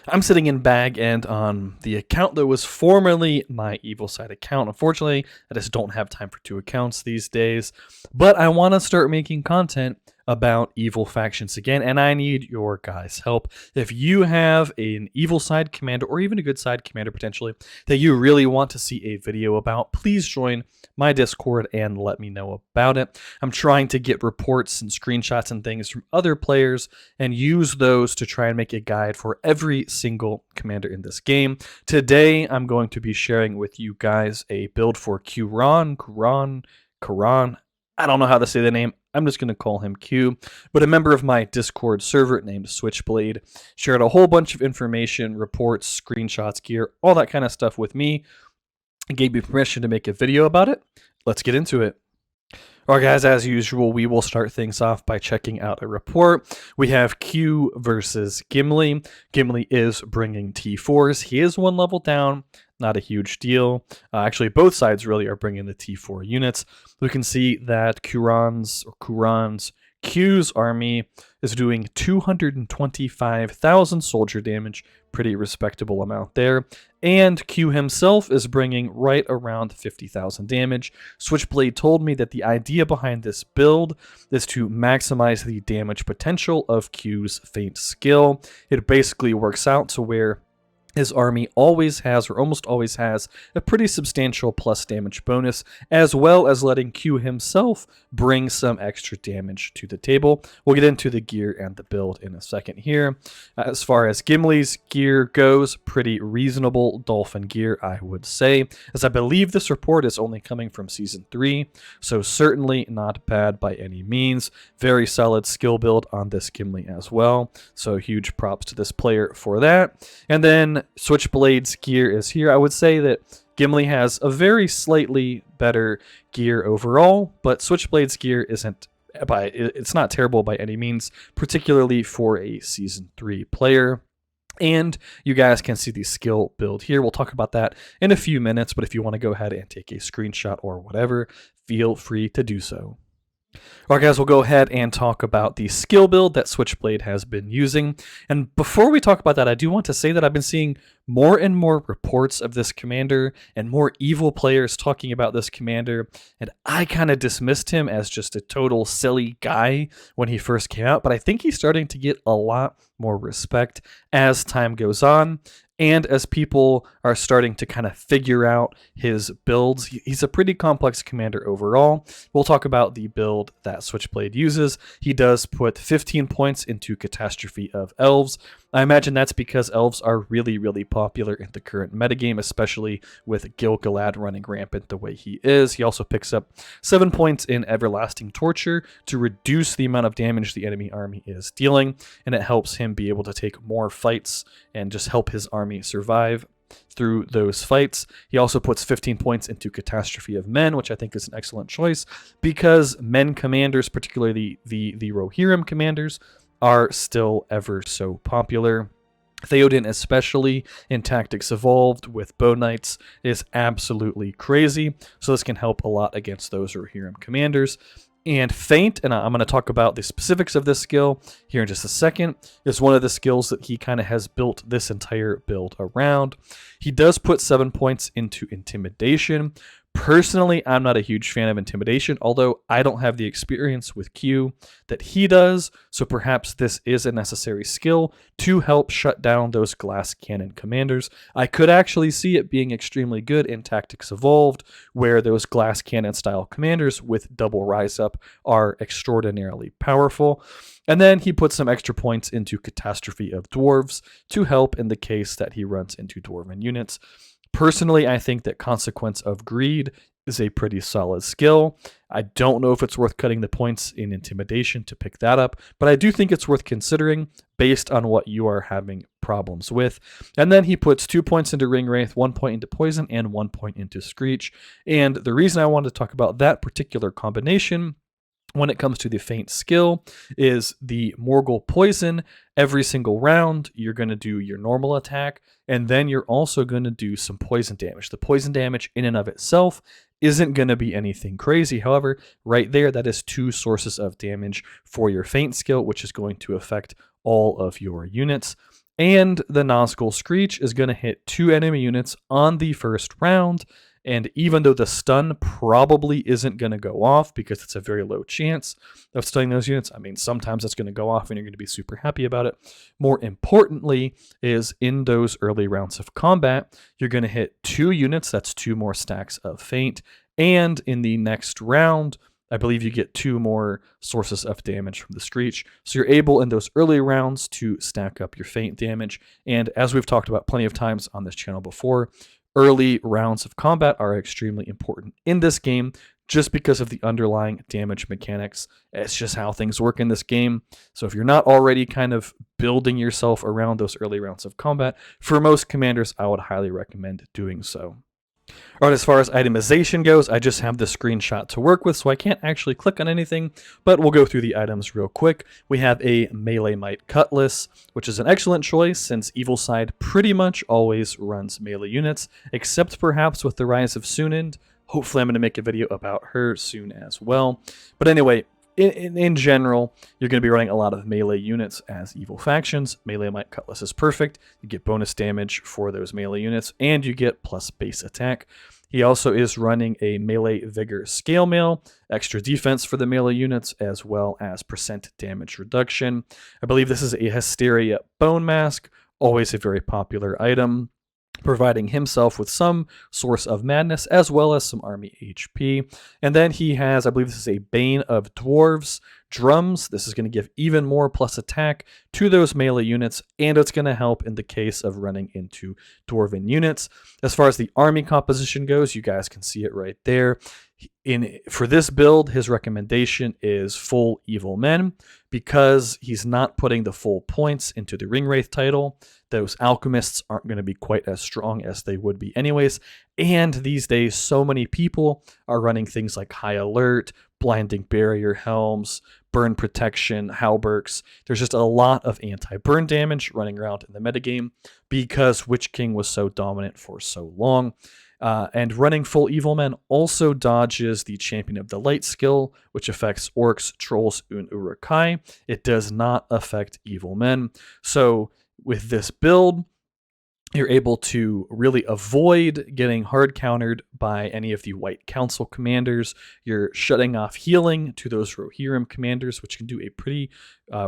I'm sitting in Bag End on the account that was formerly my Evil Side account. Unfortunately, I just don't have time for two accounts these days, but I want to start making content about evil factions again, and I need your guys' help. If you have an evil side commander or even a good side commander potentially that you really want to see a video about, please join my Discord and let me know about it. I'm trying to get reports and screenshots and things from other players and use those to try and make a guide for every single commander in this game. Today, I'm going to be sharing with you guys a build for Qurwan. I don't know how to say the name. I'm just going to call him Q. But a member of my Discord server named Switchblade shared a whole bunch of information, reports, screenshots, gear, all that kind of stuff with me, and gave me permission to make a video about it. Let's get into it. All right, guys, as usual, we will start things off by checking out a report. We have Q versus Gimli. Gimli is bringing T4s. He is one level down, not a huge deal. Actually, both sides really are bringing the T4 units. We can see that Qurwan's Q's army is doing 225,000 soldier damage, pretty respectable amount there. And Q himself is bringing right around 50,000 damage. Switchblade told me that the idea behind this build is to maximize the damage potential of Q's Feint skill. It basically works out to where his army always has, or almost always has, a pretty substantial plus damage bonus, as well as letting Q himself bring some extra damage to the table. We'll get into the gear and the build in a second here. As far as Gimli's gear goes, pretty reasonable Dolphin gear, I would say, as I believe this report is only coming from Season 3, so certainly not bad by any means. Very solid skill build on this Gimli as well, so huge props to this player for that. And then Switchblade's gear is here. I would say that Gimli has a very slightly better gear overall, but Switchblade's gear it's not terrible by any means, particularly for a Season 3 player. And you guys can see the skill build here. We'll talk about that in a few minutes, but if you want to go ahead and take a screenshot or whatever, feel free to do so. Alright guys, we'll go ahead and talk about the skill build that Switchblade has been using. And before we talk about that, I do want to say that I've been seeing more and more reports of this commander and more evil players talking about this commander. And I kind of dismissed him as just a total silly guy when he first came out, but I think he's starting to get a lot more respect as time goes on. And as people are starting to kind of figure out his builds, he's a pretty complex commander overall. We'll talk about the build that Switchblade uses. He does put 15 points into Catastrophe of Elves. I imagine that's because elves are really, really popular in the current metagame, especially with Gil-galad running rampant the way he is. He also picks up 7 points in Everlasting Torture to reduce the amount of damage the enemy army is dealing, and it helps him be able to take more fights and just help his army survive through those fights. He also puts 15 points into Catastrophe of Men, which I think is an excellent choice because men commanders, particularly the Rohirrim commanders, are still ever so popular. Theoden, especially in Tactics Evolved with Bow Knights, is absolutely crazy, so this can help a lot against those Rohirrim commanders. And Feint, and I'm going to talk about the specifics of this skill here in just a second, is one of the skills that he kind of has built this entire build around. He does put 7 points into Intimidation. Personally, I'm not a huge fan of Intimidation, although I don't have the experience with Q that he does, so perhaps this is a necessary skill to help shut down those glass cannon commanders. I could actually see it being extremely good in Tactics Evolved, where those glass cannon style commanders with double rise up are extraordinarily powerful. And then he puts some extra points into Catastrophe of Dwarves to help in the case that he runs into Dwarven units. Personally, I think that Consequence of Greed is a pretty solid skill. I don't know if it's worth cutting the points in Intimidation to pick that up, but I do think it's worth considering based on what you are having problems with. And then he puts 2 points into Ring Wraith, 1 point into Poison, and 1 point into Screech. And the reason I wanted to talk about that particular combination when it comes to the Feint skill is the Morgul Poison. Every single round, you're going to do your normal attack, and then you're also going to do some poison damage. The poison damage in and of itself isn't going to be anything crazy. However, right there, that is 2 sources of damage for your Feint skill, which is going to affect all of your units. And the Nazgul Screech is going to hit 2 enemy units on the first round. And even though the stun probably isn't going to go off because it's a very low chance of stunning those units, I mean, sometimes it's going to go off and you're going to be super happy about it. More importantly is in those early rounds of combat, you're going to hit 2 units. That's 2 more stacks of feint. And in the next round, I believe you get 2 more sources of damage from the Screech. So you're able in those early rounds to stack up your feint damage. And as we've talked about plenty of times on this channel before, early rounds of combat are extremely important in this game just because of the underlying damage mechanics. It's just how things work in this game. So if you're not already kind of building yourself around those early rounds of combat, for most commanders, I would highly recommend doing so. All right, as far as itemization goes, I just have the screenshot to work with, so I can't actually click on anything, but we'll go through the items real quick. We have a Melee Might Cutlass, which is an excellent choice since Evil Side pretty much always runs melee units, except perhaps with the rise of Sunend. Hopefully I'm going to make a video about her soon as well. But anyway, in general, you're going to be running a lot of melee units as evil factions. Melee Might Cutlass is perfect. You get bonus damage for those melee units, and you get plus base attack. He also is running a Melee Vigor Scale Mail, extra defense for the melee units, as well as percent damage reduction. I believe this is a Hysteria Bone Mask, always a very popular item, providing himself with some source of madness as well as some army HP. And then he has, I believe this is a Bane of Dwarves Drums. This is going to give even more plus attack to those melee units, and it's going to help in the case of running into Dwarven units. As far as the army composition goes, you guys can see it right there. For this build, his recommendation is full evil men because he's not putting the full points into the Ringwraith title. Those alchemists aren't going to be quite as strong as they would be anyways. And these days, so many people are running things like High Alert, Blinding Barrier Helms, Burn Protection, Halbergs. There's just a lot of anti-burn damage running around in the metagame because Witch King was so dominant for so long. And running full evil men also dodges the Champion of the Light skill, which affects orcs, trolls, and urukai. It does not affect evil men. So with this build, you're able to really avoid getting hard countered by any of the White Council commanders. You're shutting off healing to those Rohirrim commanders, which can do a pretty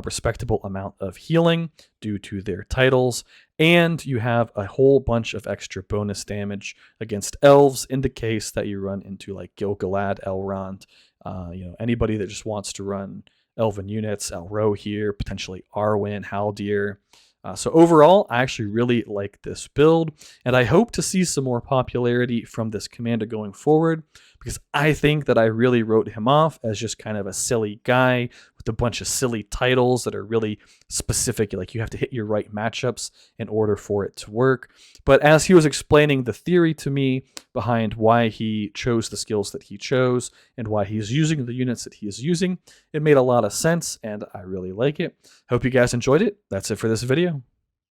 respectable amount of healing due to their titles. And you have a whole bunch of extra bonus damage against elves in the case that you run into like Gil-galad, Elrond, anybody that just wants to run elven units, Elrohir, potentially Arwen, Haldir. So overall, I actually really like this build, and I hope to see some more popularity from this commander going forward, because I think that I really wrote him off as just kind of a silly guy with a bunch of silly titles that are really specific, like you have to hit your right matchups in order for it to work. But as he was explaining the theory to me behind why he chose the skills that he chose and why he's using the units that he is using, it made a lot of sense, and I really like it. Hope you guys enjoyed it. That's it for this video.